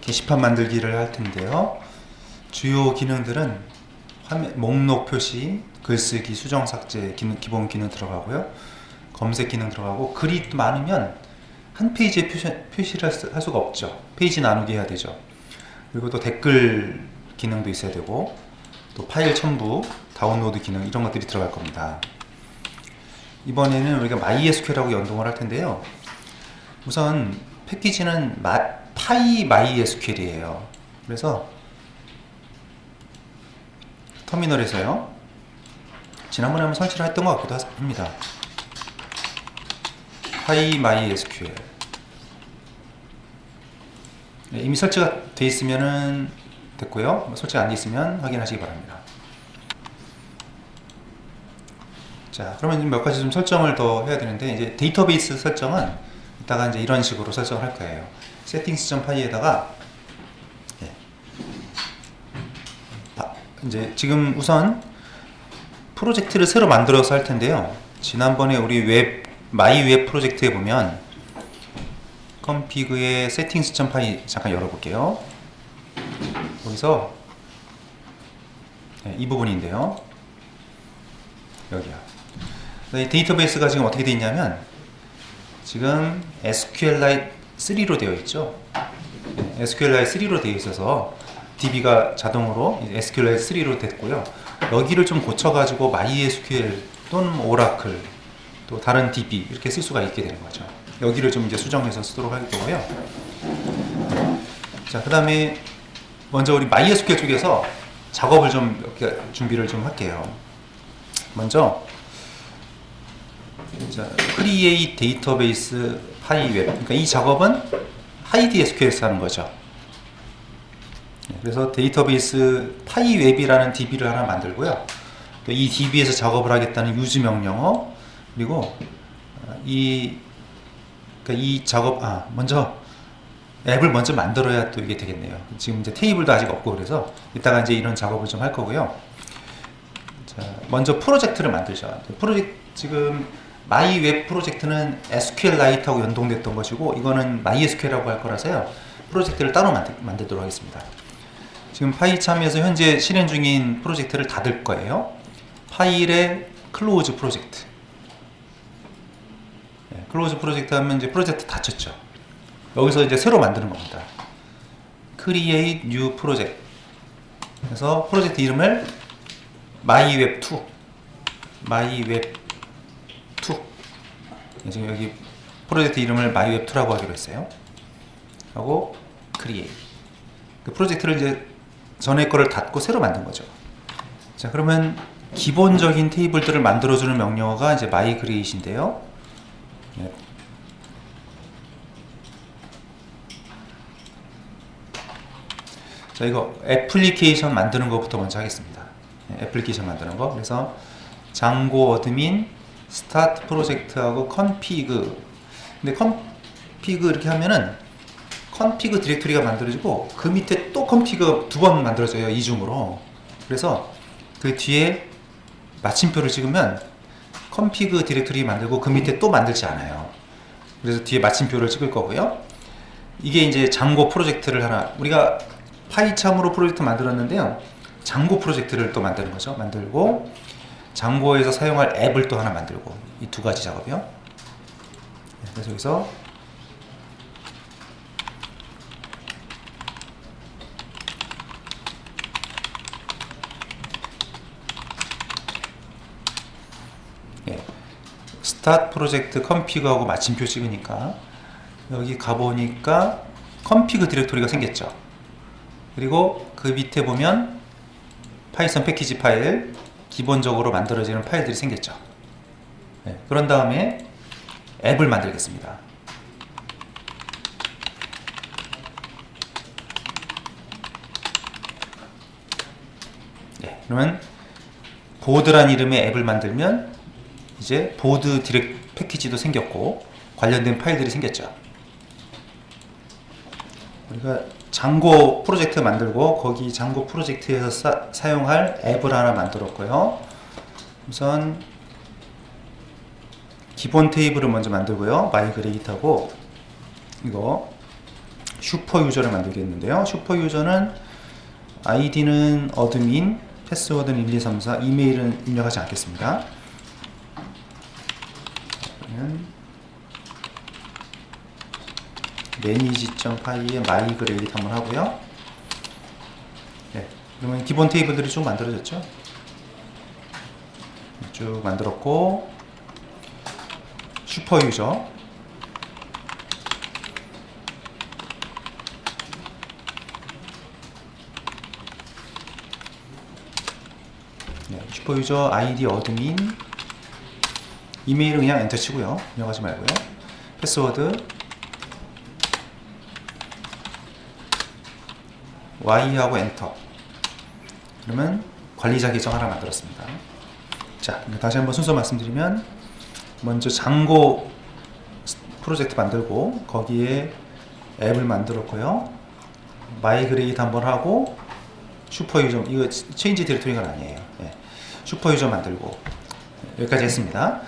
게시판 만들기를 할 텐데요. 주요 기능들은 목록 표시, 글쓰기, 수정 삭제 기본 기능 들어가고요. 검색 기능 들어가고, 글이 많으면 한 페이지에 표시를 할 수가 없죠. 페이지 나누기 해야 되죠. 그리고 또 댓글 기능도 있어야 되고, 또 파일 첨부, 다운로드 기능 이런 것들이 들어갈 겁니다. 이번에는 우리가 MySQL하고 연동을 할 텐데요. 우선 패키지는 파이 MySQL이에요. 그래서 터미널에서요, 지난번에 한번 설치를 했던 것 같기도 합니다. 파이 MySQL. 이미 설치가 돼 있으면 됐고요. 설치가 안 돼 있으면 확인하시기 바랍니다. 자, 그러면 몇 가지 좀 설정을 더 해야 되는데, 이제 데이터베이스 설정은 이따가 이제 이런 식으로 설정을 할 거예요. settings.py에다가 이제 지금 우선 프로젝트를 새로 만들어서 할 텐데요. 지난번에 우리 마이 웹 프로젝트에 보면 config의 settings.py 잠깐 열어볼게요. 거기서 이 부분인데요. 여기요. 이 데이터베이스가 지금 어떻게 되어 있냐면, 지금 SQLite 3로 되어 있죠. SQLite 3로 되어 있어서 DB가 자동으로 SQLite 3로 됐고요. 여기를 좀 고쳐가지고 MySQL 또는 오라클 또 다른 DB 이렇게 쓸 수가 있게 되는 거죠. 여기를 좀 이제 수정해서 쓰도록 할 거고요. 자, 그 다음에 먼저 우리 MySQL 쪽에서 작업을 좀 이렇게 준비를 좀 할게요. 먼저 자, create database PyWeb. 그러니까 이 작업은 hide SQL에서 하는 거죠. 그래서 데이터베이스 PyWeb이라는 DB를 하나 만들고요. 또 이 DB에서 작업을 하겠다는 유즈 명령어, 그리고 이 작업, 먼저 앱을 먼저 만들어야 또 이게 되겠네요. 지금 이제 테이블도 아직 없고, 그래서 이따가 이제 이런 작업을 좀 할 거고요. 자, 먼저 프로젝트를 만들죠. 지금 마이웹 프로젝트는 SQLite하고 연동됐던 것이고, 이거는 MySQL하고 할 거라서요. 프로젝트를 따로 만들도록 하겠습니다. 지금 파이참에서 현재 실행 중인 프로젝트를 닫을 거예요. 파일의 클로즈 프로젝트. 클로즈 프로젝트 하면 이제 프로젝트 닫혔죠. 여기서 이제 새로 만드는 겁니다. Create New Project. 그래서 프로젝트 이름을 MyWeb2. 지금 여기 프로젝트 이름을 MyWeb2라고 하기로 했어요. 하고 Create. 그 프로젝트를 이제 전에 거를 닫고 새로 만든 거죠. 자, 그러면 기본적인 테이블들을 만들어주는 명령어가 이제 MyCreate인데요. 자, 이거 애플리케이션 만드는 것부터 먼저 하겠습니다. 애플리케이션 만드는 거. 그래서 장고 어드민 스타트 프로젝트하고 config. 근데 config 이렇게 하면은 config 디렉토리가 만들어지고, 그 밑에 또 config 두 번 만들어져요. 이중으로. 그래서 그 뒤에 마침표를 찍으면 config 디렉토리 만들고 그 밑에 또 만들지 않아요. 그래서 뒤에 마침표를 찍을 거고요. 이게 이제 장고 프로젝트를 하나, 우리가 파이참으로 프로젝트 만들었는데요. 장고 프로젝트를 또 만드는 거죠. 만들고 장고에서 사용할 앱을 또 하나 만들고, 이 두 가지 작업이요. 그래서 여기서 스타트 프로젝트 config하고 마침표 찍으니까 여기 가보니까 config 디렉토리가 생겼죠. 그리고 그 밑에 보면 파이썬 패키지 파일, 기본적으로 만들어지는 파일들이 생겼죠. 그런 다음에 앱을 만들겠습니다. 그러면 보드란 이름의 앱을 만들면 이제 보드 디렉 패키지도 생겼고 관련된 파일들이 생겼죠. 우리가 장고 프로젝트 만들고 거기 장고 프로젝트에서 사용할 앱을 하나 만들었고요. 우선 기본 테이블을 먼저 만들고요. 마이그레이트하고 이거 슈퍼 유저를 만들겠는데요. 슈퍼 유저는 아이디는 어드민, 패스워드는 1, 2, 3, 4, 이메일은 입력하지 않겠습니다. 그러면 manage.py에 migrate 한번 하고요. 네, 그러면 기본 테이블들이 쭉 만들어졌죠. 쭉 만들었고, 슈퍼 유저, 네, 슈퍼 유저 아이디 어드민, 이메일은 그냥 엔터 치고요. 입력하지 말고요. 패스워드 Y하고 엔터. 그러면 관리자 계정 하나 만들었습니다. 자, 다시 한번 순서 말씀드리면, 먼저 장고 프로젝트 만들고 거기에 앱을 만들었고요. 마이그레이트 한번 하고, 슈퍼 유저, 이거 체인지 디렉토리가 아니에요. 네. 슈퍼 유저 만들고 여기까지 했습니다.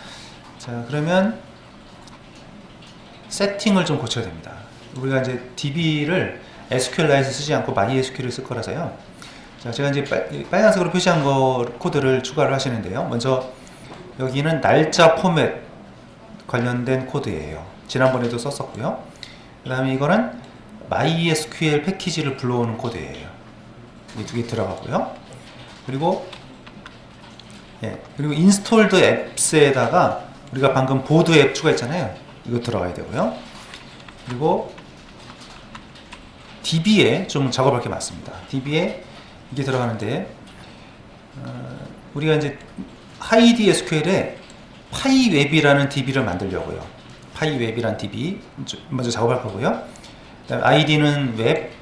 자, 그러면 세팅을 좀 고쳐야 됩니다. 우리가 이제 DB를 SQLite 쓰지 않고 MySQL을 쓸 거라서요. 자, 제가 이제 빨간색으로 표시한 거 코드를 추가를 하시는데요. 먼저 여기는 날짜 포맷 관련된 코드예요. 지난번에도 썼었고요. 그 다음에 이거는 MySQL 패키지를 불러오는 코드예요. 이 두 개 들어가고요. 그리고 그리고 인스톨드 앱스에다가 우리가 방금 보드 앱 추가했잖아요. 이거 들어가야 되고요. 그리고 DB에 좀 작업할 게 많습니다. DB에 이게 들어가는데, 우리가 이제 하이디 SQL에 파이웹이라는 DB를 만들려고요. 파이웹이라는 DB 먼저 작업할 거고요. 그다음에 아이디는 웹,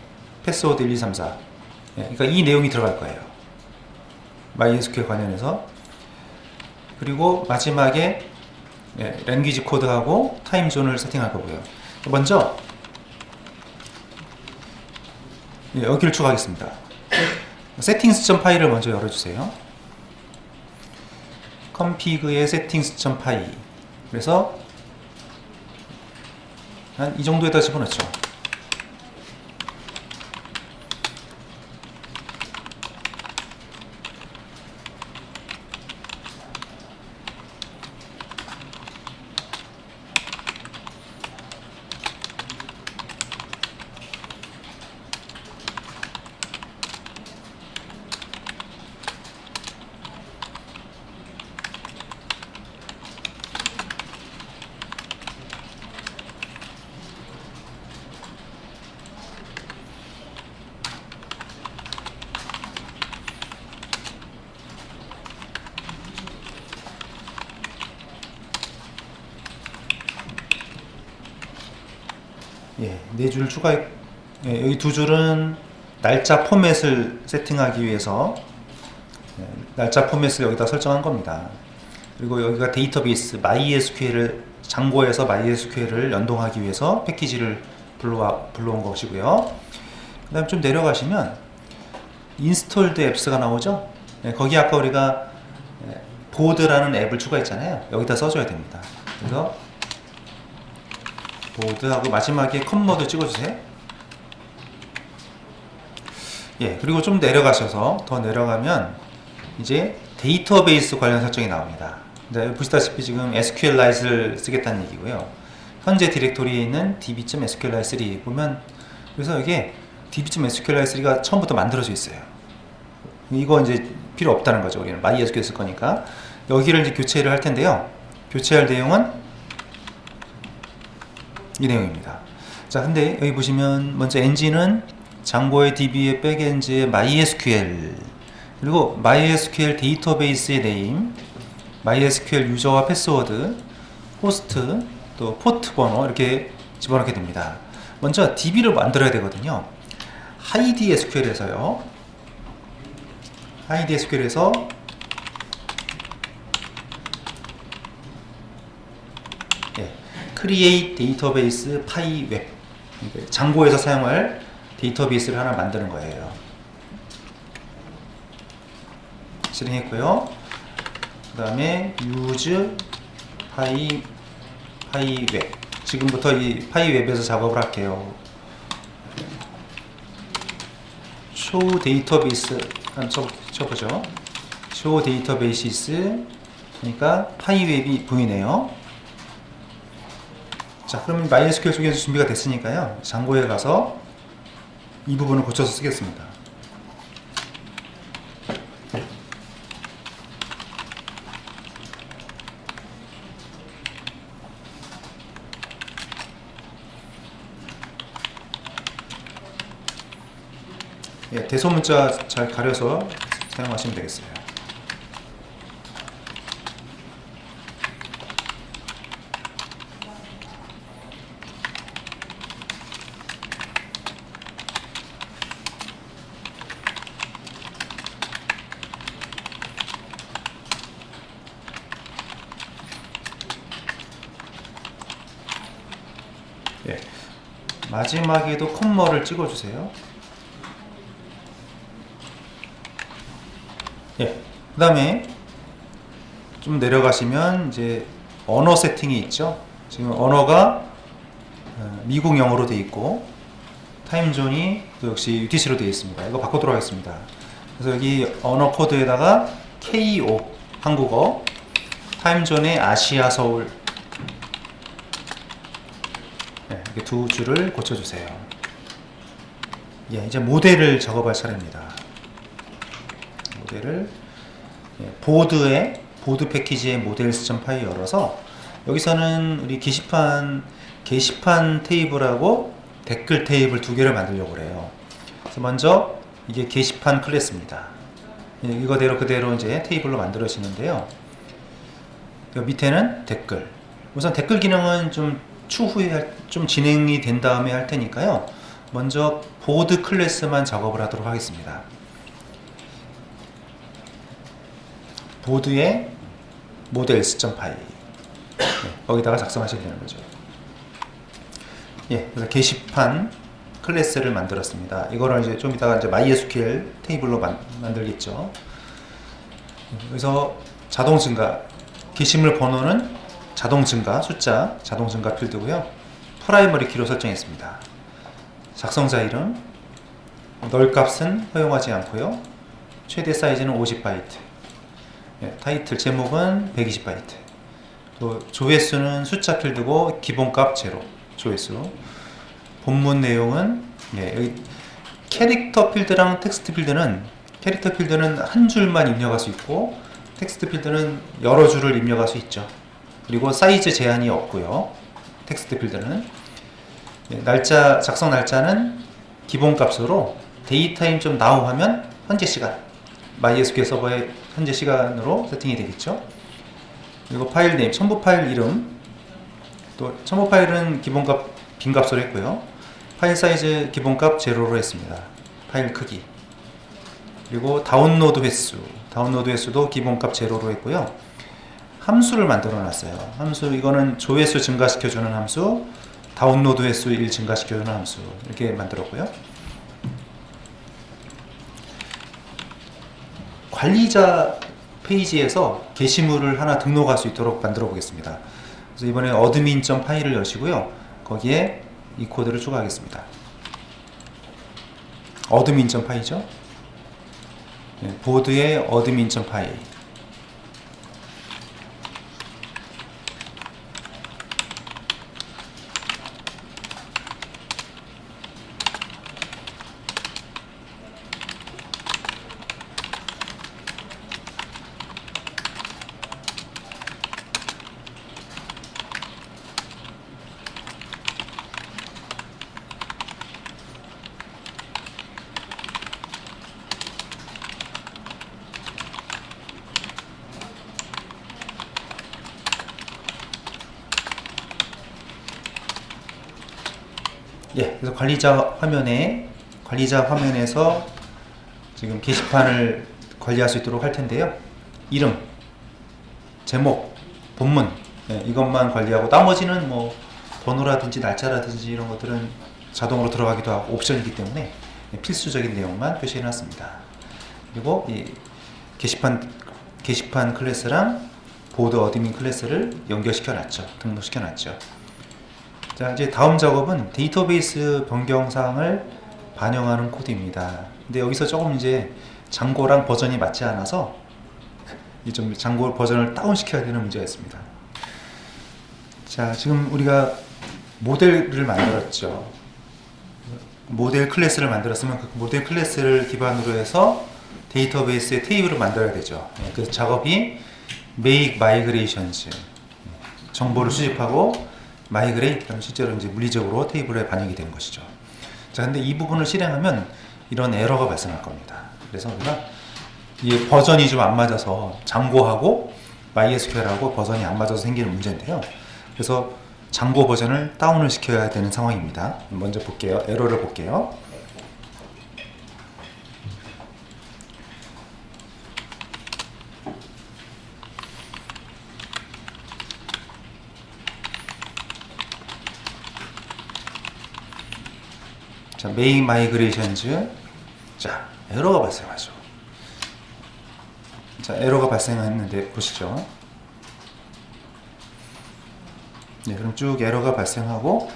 패스워드 1, 2, 3, 4. 그러니까 이 내용이 들어갈 거예요. MySQL 관련해서. 그리고 마지막에 랭귀지 코드하고 타임존을 세팅할 거고요. 먼저 여기를 추가하겠습니다. settings.py를 먼저 열어주세요. config의 settings.py. 그래서 한 이 정도에다 집어넣죠. 네 줄을 추가해. 여기 두 줄은 날짜 포맷을 세팅하기 위해서 날짜 포맷을 여기다 설정한 겁니다. 그리고 여기가 데이터베이스 MySQL을 장고에서 MySQL을 연동하기 위해서 패키지를 불러온 것이고요. 그 다음에 좀 내려가시면 인스톨드 앱스가 나오죠. 거기 아까 우리가 보드라는 앱을 추가했잖아요. 여기다 써줘야 됩니다. 그래서 보드하고 마지막에 컴머드 찍어주세요. 그리고 좀 내려가셔서 더 내려가면 이제 데이터베이스 관련 설정이 나옵니다. 보시다시피 지금 SQLite를 쓰겠다는 얘기고요. 현재 디렉토리에 있는 db.sqlite3 보면, 그래서 이게 db.sqlite3가 처음부터 만들어져 있어요. 이거 이제 필요 없다는 거죠. 우리는 MySQL 쓸 거니까. 여기를 이제 교체를 할 텐데요. 교체할 내용은 이 내용입니다. 자, 근데 여기 보시면 먼저 엔진은 장고의 DB의 백엔드의 MySQL, 그리고 MySQL 데이터베이스의 네임, MySQL 유저와 패스워드, 호스트, 또 포트 번호 이렇게 집어넣게 됩니다. 먼저 DB를 만들어야 되거든요. 하이디 SQL에서요. 하이디 SQL에서 create database pyweb, 장고에서 사용할 데이터베이스를 하나 만드는 거예요. 실행했고요. 그 다음에 use pyweb, 지금부터 이 pyweb에서 작업을 할게요. show 데이터베이스 한번 쳐보죠. show 데이터베이시스 그러니까 파이웹이 보이네요. 자, 그러면 MySQL 속에서 준비가 됐으니까요. 장고에 가서 이 부분을 고쳐서 쓰겠습니다. 예, 대소문자 잘 가려서 사용하시면 되겠어요. 예, 마지막에도 콤마를 찍어주세요. 예, 그 다음에 좀 내려가시면 이제 언어 세팅이 있죠. 지금 언어가 미국 영어로 되어 있고 타임존이 또 역시 UTC로 되어 있습니다. 이거 바꾸도록 하겠습니다. 그래서 여기 언어 코드에다가 KO 한국어, 타임존의 아시아 서울 이렇게 두 줄을 고쳐주세요. 예, 이제 모델을 작업할 차례입니다. 모델을 보드 패키지의 모델스.py 열어서 여기서는 우리 게시판 테이블하고 댓글 테이블 두 개를 만들려고 그래요. 그래서 먼저 이게 게시판 클래스입니다. 예, 이거대로 그대로 이제 테이블로 만들어지는데요. 밑에는 댓글. 우선 댓글 기능은 좀 추후에 좀 진행이 된 다음에 할 테니까요. 먼저 보드 클래스만 작업을 하도록 하겠습니다. 보드의 models.py 거기다가 작성하시면 되는 거죠. 예, 그래서 게시판 클래스를 만들었습니다. 이거를 이제 좀 이따가 이제 MySQL 테이블로 만들겠죠. 그래서 자동 증가, 게시물 번호는 자동 증가, 숫자 자동 증가 필드고요. 프라이머리 키로 설정했습니다. 작성자 이름, 널 값은 허용하지 않고요. 최대 사이즈는 50바이트. 예, 타이틀 제목은 120바이트. 또 조회수는 숫자 필드고 기본값 제로. 조회수. 본문 내용은 여기 캐릭터 필드랑 텍스트 필드는 캐릭터 필드는 한 줄만 입력할 수 있고 텍스트 필드는 여러 줄을 입력할 수 있죠. 그리고 사이즈 제한이 없고요. 텍스트 필드는 날짜 작성 날짜는 기본값으로 데이타임 좀 나우 하면 현재 시간 MySQL 서버의 현재 시간으로 세팅이 되겠죠. 그리고 파일 네임 첨부 파일 이름 또 첨부 파일은 기본값 빈값으로 했고요. 파일 사이즈 기본값 제로로 했습니다. 파일 크기 그리고 다운로드 횟수도 기본값 제로로 했고요. 함수를 만들어 놨어요. 함수 이거는 조회수 증가시켜주는 함수, 다운로드 횟수 1 증가시켜주는 함수 이렇게 만들었고요. 관리자 페이지에서 게시물을 하나 등록할 수 있도록 만들어 보겠습니다. 그래서 이번에 admin.py를 여시고요. 거기에 이 코드를 추가하겠습니다. admin.py죠. 보드의 admin.py 예, 그래서 관리자 화면에서 지금 게시판을 관리할 수 있도록 할 텐데요. 이름, 제목, 본문 이것만 관리하고 나머지는 뭐 번호라든지 날짜라든지 이런 것들은 자동으로 들어가기도 하고 옵션이기 때문에 필수적인 내용만 표시해 놨습니다. 그리고 이 게시판 클래스랑 보드 어드민 클래스를 연결시켜 놨죠. 등록시켜 놨죠. 자, 이제 다음 작업은 데이터베이스 변경 사항을 반영하는 코드입니다. 근데 여기서 조금 이제 장고랑 버전이 맞지 않아서 좀 장고 버전을 다운 시켜야 되는 문제가 있습니다. 자, 지금 우리가 모델을 만들었죠. 모델 클래스를 만들었으면 그 모델 클래스를 기반으로 해서 데이터베이스에 테이블을 만들어야 되죠. 그 작업이 make migrations, 정보를 수집하고 migrate, 그럼 실제로 이제 물리적으로 테이블에 반영이 되는 것이죠. 자, 근데 이 부분을 실행하면 이런 에러가 발생할 겁니다. 그래서 우리가 이 버전이 좀 안 맞아서 장고하고 MySQL하고 버전이 안 맞아서 생기는 문제인데요. 그래서 장고 버전을 다운을 시켜야 되는 상황입니다. 먼저 볼게요. 에러를 볼게요. 자, make migrations. 자, 에러가 발생하죠. 자, 에러가 발생했는데 보시죠. 네, 그럼 쭉 에러가 발생하고,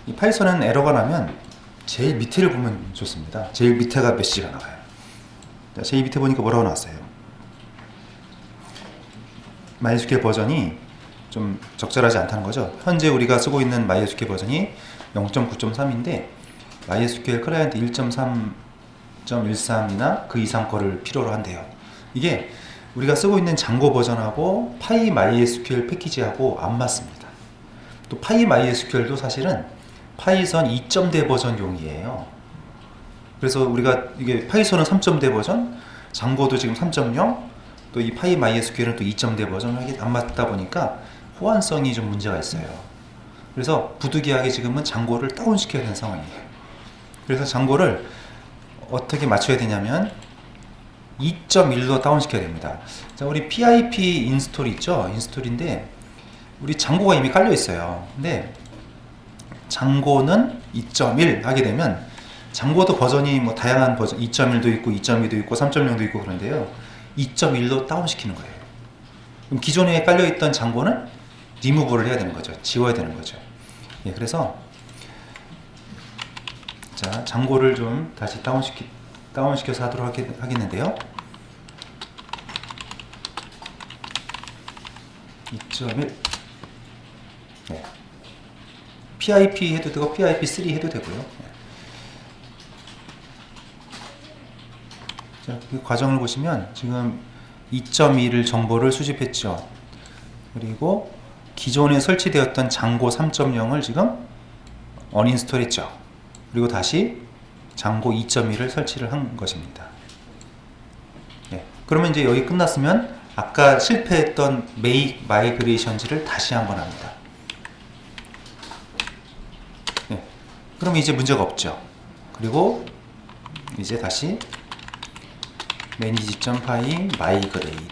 이 파이썬은 에러가 나면 제일 밑에를 보면 좋습니다. 제일 밑에가 메시지가 나와요. 자, 제일 밑에 보니까 뭐라고 나왔어요? MySQL 버전이 좀 적절하지 않다는 거죠. 현재 우리가 쓰고 있는 MySQL 버전이 0.9.3인데 MySQL 클라이언트 1.3.13이나 그 이상 거를 필요로 한대요. 이게 우리가 쓰고 있는 장고 버전하고 파이 MySQL 패키지하고 안 맞습니다. 또 파이 MySQL도 사실은 파이썬 2.0 버전용이에요. 그래서 우리가 이게 파이썬은 3.0 버전, 장고도 지금 3.0, 또 이 파이 MySQL은 또 2.0 버전이 안 맞다 보니까 호환성이 좀 문제가 있어요. 그래서 부득이하게 지금은 장고를 다운 시켜야 되는 상황이에요. 그래서 장고를 어떻게 맞춰야 되냐면 2.1로 다운 시켜야 됩니다. 자, 우리 PIP 인스톨 있죠? 인스톨인데 우리 장고가 이미 깔려 있어요. 근데 장고는 2.1 하게 되면 장고도 버전이 뭐 다양한 버전 2.1도 있고 2.2도 있고 3.0도 있고 그런데요. 2.1로 다운 시키는 거예요. 그럼 기존에 깔려 있던 장고는 리무브를 해야 되는 거죠. 지워야 되는 거죠. 예, 그래서 자, 장고를 좀 다시 다운시켜서 하도록 하겠는데요. 2.1 네. PIP 해도 되고 PIP3 해도 되고요. 네. 자, 그 과정을 보시면 지금 2.1 정보를 수집했죠. 그리고 기존에 설치되었던 장고 3.0을 지금 언인스톨 했죠. 그리고 다시 장고 2.1을 설치를 한 것입니다. 네. 그러면 이제 여기 끝났으면 아까 실패했던 make migrations를 다시 한번 합니다. 네. 그럼 이제 문제가 없죠. 그리고 이제 다시 manage.py migrate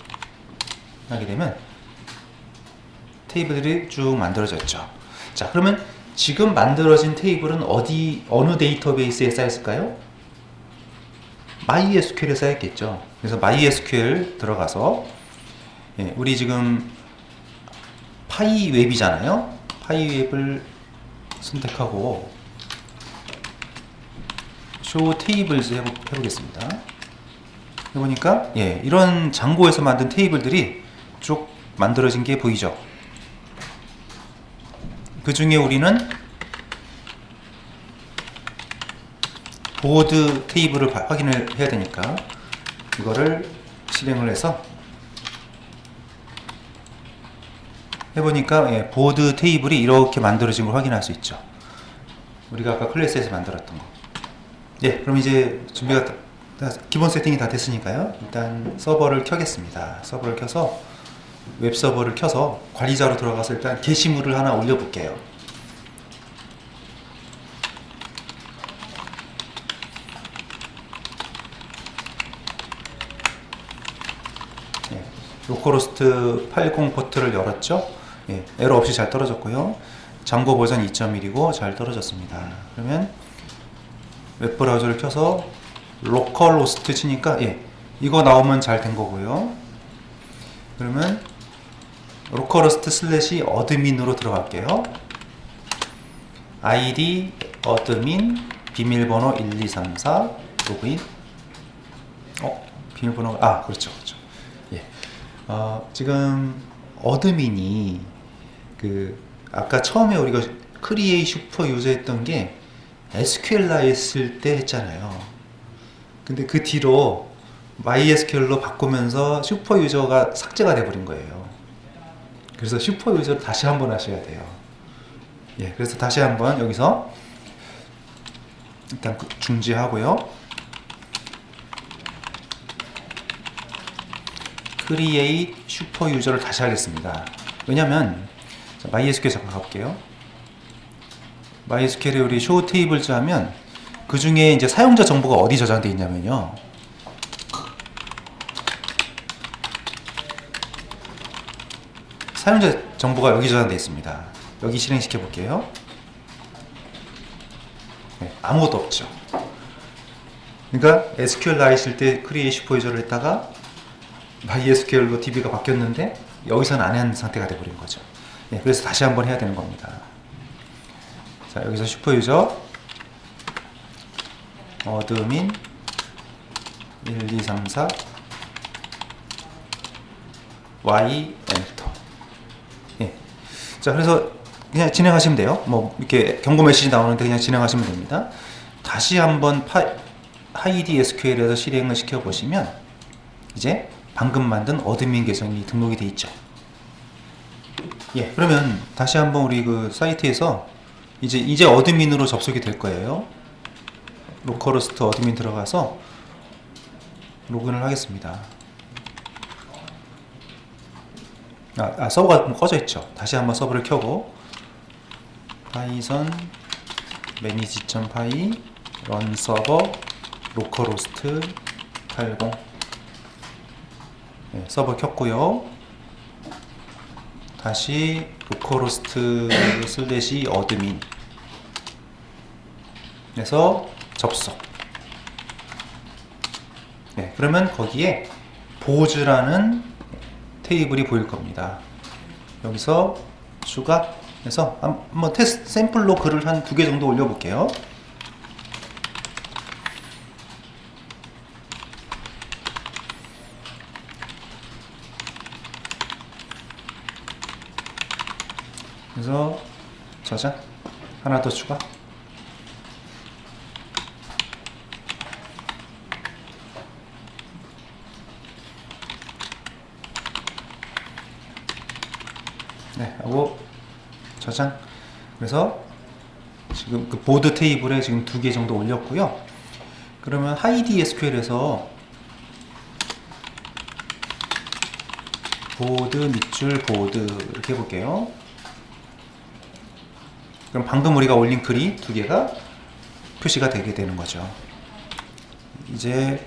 하게 되면 테이블들이 쭉 만들어졌죠. 자, 그러면 지금 만들어진 테이블은 어느 데이터베이스에 쌓였을까요? MySQL에 쌓였겠죠. 그래서 MySQL 들어가서 예, 우리 지금 파이웹이잖아요. 파이웹을 선택하고 show tables 해보겠습니다. 해보니까 예, 이런 장고에서 만든 테이블들이 쭉 만들어진 게 보이죠. 그 중에 우리는 보드 테이블을 확인을 해야 되니까 이거를 실행을 해서 해보니까 예, 보드 테이블이 이렇게 만들어진 걸 확인할 수 있죠. 우리가 아까 클래스에서 만들었던 거. 예, 그럼 이제 준비가 기본 세팅이 다 됐으니까요. 일단 서버를 켜겠습니다. 서버를 켜서 웹 서버를 켜서 관리자로 들어가서 일단 게시물을 하나 올려볼게요. 예, 로컬호스트 80 포트를 열었죠. 예, 에러 없이 잘 떨어졌고요. 장고 버전 2.1이고 잘 떨어졌습니다. 그러면 웹브라우저를 켜서 로컬호스트 치니까 예, 이거 나오면 잘 된 거고요. 그러면 로컬호스트 슬래시 어드민으로 들어갈게요. id 어드민 비밀번호 1234 로그인. 비밀번호 그렇죠. 예. 지금 어드민이 아까 처음에 우리가 크리에이 슈퍼 유저 했던 게 SQL라 했을 때 했잖아요. 근데 그 뒤로 MySQL로 바꾸면서 슈퍼 유저가 삭제가 돼버린 거예요. 그래서 슈퍼 유저를 다시 한번 하셔야 돼요. 예, 그래서 다시 한번 여기서 일단 중지하고요. 크리에이트 슈퍼 유저를 다시 하겠습니다. 왜냐면 MySQL 잠깐 가볼게요. MySQL에 우리 show tables 하면 그 중에 이제 사용자 정보가 어디 저장되어 있냐면요. 사용자 정보가 여기 저장되어 있습니다. 여기 실행시켜 볼게요. 네, 아무것도 없죠. 그러니까 SQL 했을 때 create 슈퍼 유저를 했다가 MySQL로 DB가 바뀌었는데 여기서는 안 한 상태가 돼버린 거죠. 네, 그래서 다시 한번 해야 되는 겁니다. 자, 여기서 슈퍼 유저 어드민 1234 Y 엔터. 예. 자, 그래서 그냥 진행하시면 돼요. 뭐 이렇게 경고 메시지 나오는데 그냥 진행하시면 됩니다. 다시 한번 하이디 SQL에서 실행을 시켜 보시면 이제 방금 만든 어드민 계정이 등록이 돼 있죠. 예. 그러면 다시 한번 우리 그 사이트에서 이제 어드민으로 접속이 될 거예요. 로컬호스트 어드민 들어가서 로그인을 하겠습니다. 서버가 꺼져 있죠. 다시 한번 서버를 켜고 파이썬 manage.py run 서버 로컬호스트 80 네, 서버 켰고요. 다시 로컬호스트 슬래시 어드민 에서 접속. 네, 그러면 거기에 보즈라는 테이블이 보일 겁니다. 여기서 추가해서 한번 테스트 샘플로 글을 한 2개 정도 올려볼게요. 그래서 저장 하나 더 추가. 네, 하고 저장. 그래서 지금 그 보드 테이블에 지금 2개 정도 올렸고요. 그러면 하이디 SQL에서 보드 밑줄 보드 이렇게 해볼게요. 그럼 방금 우리가 올린 글이 2개가 표시가 되게 되는 거죠. 이제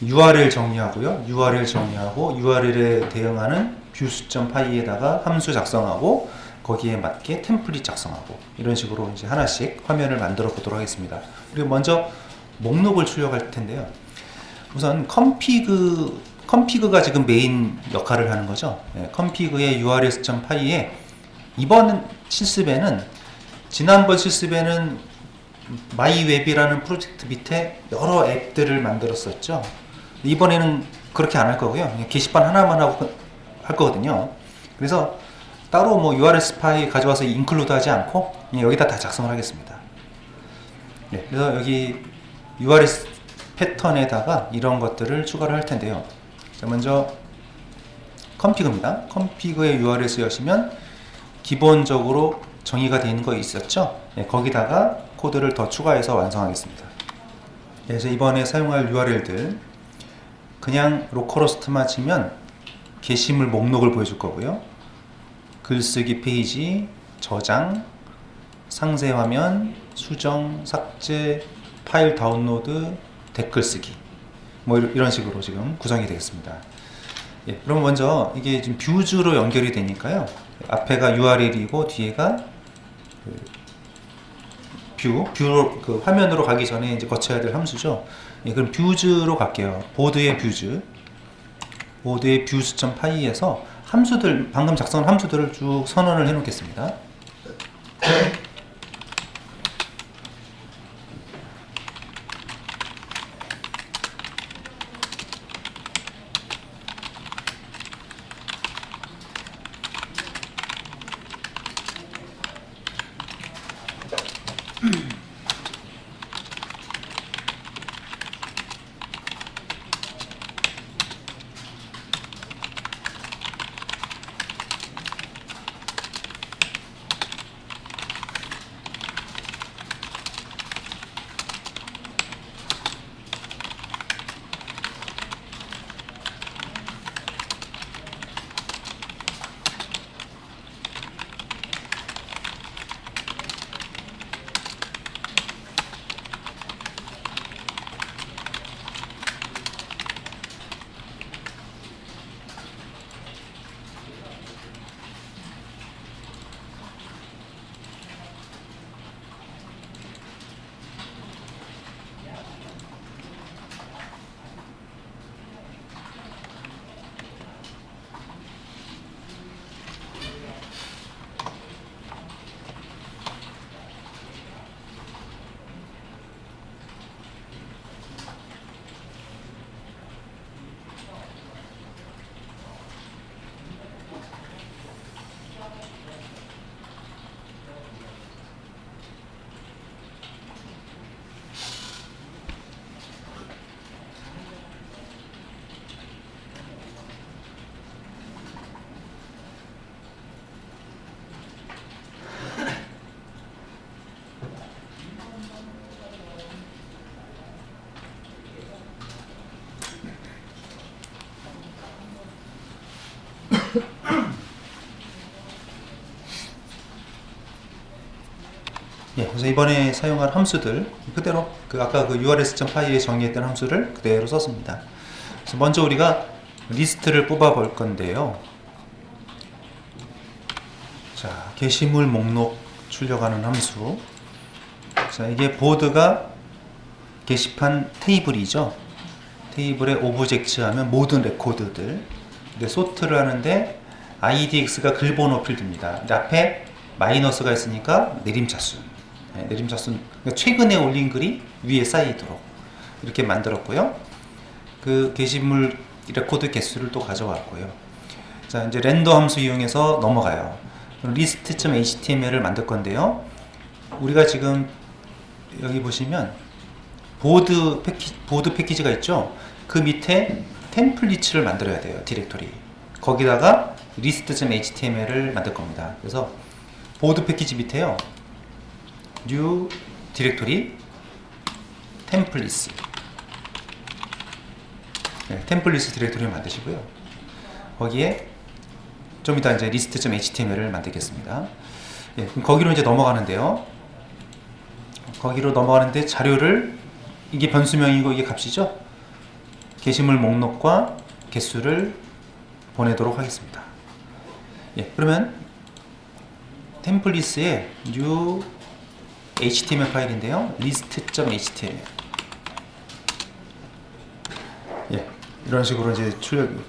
URL 정의하고요. URL 정의하고 URL에 대응하는 views.py에다가 함수 작성하고 거기에 맞게 템플릿 작성하고 이런 식으로 이제 하나씩 화면을 만들어 보도록 하겠습니다. 그리고 먼저 목록을 출력할 텐데요. 우선 config가 지금 메인 역할을 하는 거죠. 네, config의 urls.py에 이번 실습에는 지난번 실습에는 마이웹이라는 프로젝트 밑에 여러 앱들을 만들었었죠. 이번에는 그렇게 안 할 거고요. 그냥 게시판 하나만 하고 할 거거든요. 그래서 따로 뭐 URL 파일 가져와서 인클루드 하지 않고 그냥 여기다 다 작성을 하겠습니다. 네, 그래서 여기 URL 패턴에다가 이런 것들을 추가를 할 텐데요. 자, 먼저 config입니다. config의 URL을 여시면 기본적으로 정의가 되어 있는 거 있었죠? 네, 거기다가 코드를 더 추가해서 완성하겠습니다. 그래서 이번에 사용할 URL들 그냥 로컬호스트만 치면 게시물 목록을 보여줄 거고요. 글쓰기 페이지, 저장, 상세 화면, 수정, 삭제, 파일 다운로드, 댓글 쓰기 뭐 이런 식으로 지금 구성이 되겠습니다. 예, 그럼 먼저 이게 지금 뷰즈로 연결이 되니까요. 앞에가 URL이고 뒤에가 뷰로 그 화면으로 가기 전에 이제 거쳐야 될 함수죠. 예, 그럼 뷰즈로 갈게요. 보드의 뷰즈.py에서 함수들 방금 작성한 함수들을 쭉 선언을 해 놓겠습니다. 예, 그래서 이번에 사용할 함수들 그대로 아까 그 urs.py에 정의했던 함수를 그대로 썼습니다. 그래서 먼저 우리가 리스트를 뽑아 볼 건데요. 자, 게시물 목록 출력하는 함수. 자, 이게 보드가 게시판 테이블이죠. 테이블에 오브젝트 하면 모든 레코드들. 근데 소트를 하는데 idx가 글번호 필드입니다. 근데 앞에 마이너스가 있으니까 내림차순. 네, 내림차순. 그러니까 최근에 올린 글이 위에 쌓이도록 이렇게 만들었고요. 그 게시물 레코드 개수를 또 가져왔고요. 자, 이제 렌더 함수 이용해서 넘어가요. list.html을 만들 건데요. 우리가 지금 여기 보시면 보드 패키지가 있죠. 그 밑에 템플릿을 만들어야 돼요. 디렉토리. 거기다가 list.html을 만들 겁니다. 그래서 보드 패키지 밑에요. new 디렉토리 템플릿. 네, 템플릿 디렉토리를 만드시고요. 거기에 좀 이따 이제 list.html을 만들겠습니다. 예, 그럼 거기로 이제 넘어가는데요. 거기로 넘어가는데 자료를 이게 변수명이고 이게 값이죠. 게시물 목록과 개수를 보내도록 하겠습니다. 예, 그러면 템플릿의 new html 파일인데요. list.html. 예, 이런 식으로 이제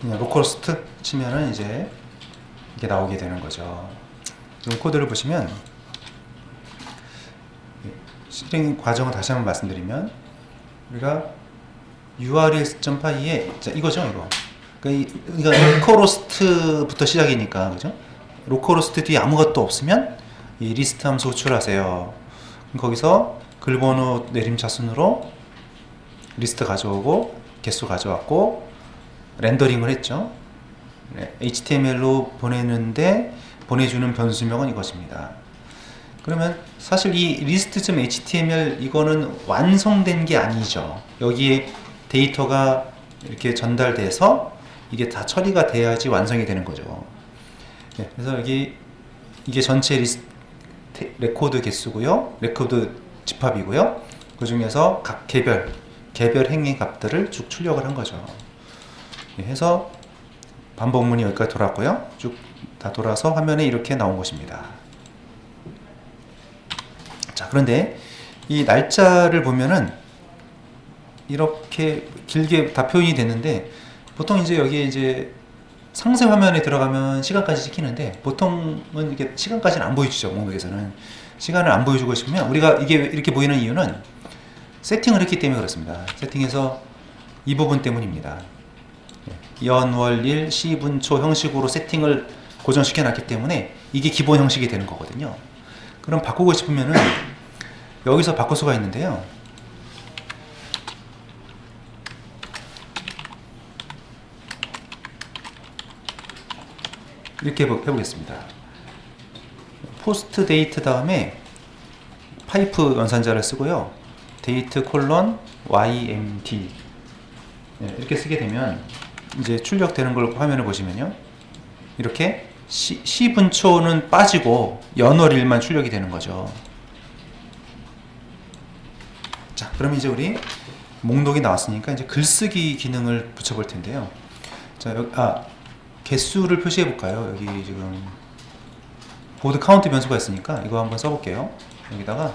그냥 로컬호스트 치면은 이제 이게 나오게 되는 거죠. 지금 코드를 보시면 실행 과정을 다시 한번 말씀드리면 우리가 urs.py에 이거죠, 이거. 그러니까 로컬호스트부터 시작이니까, 그죠? 로컬호스트 뒤에 아무것도 없으면 이 리스트 함수 호출하세요. 거기서 글번호 내림차순으로 리스트 가져오고 개수 가져왔고 렌더링을 했죠. 네, HTML로 보내는데 보내주는 변수명은 이것입니다. 그러면 사실 이 list.html 이거는 완성된 게 아니죠. 여기에 데이터가 이렇게 전달돼서 이게 다 처리가 돼야지 완성이 되는 거죠. 네, 그래서 여기 이게 전체 레코드 개수고요. 레코드 집합이고요. 그 중에서 각 개별 행의 값들을 쭉 출력을 한 거죠. 네, 해서 반복문이 여기까지 돌았고요. 쭉 다 돌아서 화면에 이렇게 나온 것입니다. 자, 그런데 이 날짜를 보면은 이렇게 길게 다 표현이 됐는데 보통 이제 여기에 이제 상세 화면에 들어가면 시간까지 찍히는데 보통은 이게 시간까지는 안 보여주죠. 목록에서는 시간을 안 보여주고 싶으면 우리가 이게 이렇게 보이는 이유는 세팅을 했기 때문에 그렇습니다. 세팅해서 이 부분 때문입니다. 연, 월, 일, 시, 분, 초 형식으로 세팅을 고정시켜 놨기 때문에 이게 기본 형식이 되는 거거든요. 그럼 바꾸고 싶으면은 여기서 바꿀 수가 있는데요. 이렇게 해보겠습니다. 포스트 데이트 다음에 파이프 연산자를 쓰고요. 데이트 콜론 YMD 이렇게 쓰게 되면 이제 출력되는 걸 화면을 보시면요. 이렇게 시분초는 빠지고 연월일만 출력이 되는 거죠. 자, 그럼 이제 우리 목록이 나왔으니까 이제 글쓰기 기능을 붙여볼 텐데요. 자, 여기, 개수를 표시해 볼까요? 여기 지금 보드 카운트 변수가 있으니까 이거 한번 써볼게요. 여기다가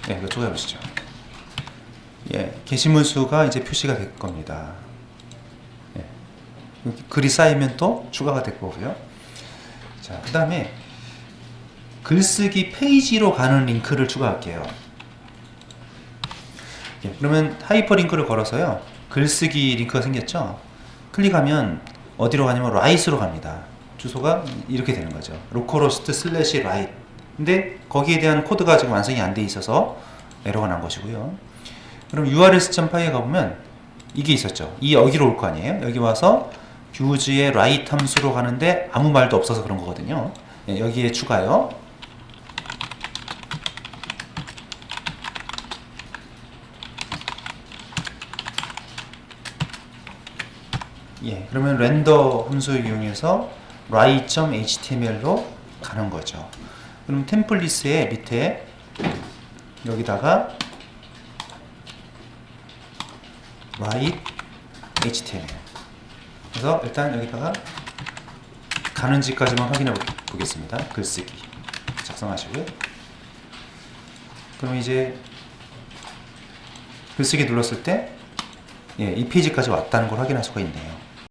네, 이거 쪼개 보시죠. 예, 게시물 수가 이제 표시가 될 겁니다. 예, 글이 쌓이면 또 추가가 될 거고요. 자, 그 다음에 글쓰기 페이지로 가는 링크를 추가할게요. 예, 그러면 하이퍼링크를 걸어서요. 글쓰기 링크가 생겼죠? 클릭하면 어디로 가냐면 라이트로 갑니다. 주소가 이렇게 되는 거죠. 로컬호스트 슬래시 라이트. 근데 거기에 대한 코드가 지금 완성이 안 돼 있어서 에러가 난 것이고요. 그럼 urls.py에 가보면 이게 있었죠. 여기로 올 거 아니에요? 여기 와서 뷰즈의 write 함수로 가는데 아무 말도 없어서 그런 거거든요. 예, 여기에 추가요. 예, 그러면 렌더 함수 이용해서 write.html로 가는 거죠. 그럼 템플릿의 밑에 여기다가 write html 그래서 일단 여기다가 가는지까지만 확인해 보겠습니다. 글쓰기 작성하시고요. 그럼 이제 글쓰기 눌렀을 때 이 페이지까지 왔다는 걸 확인할 수가 있네요.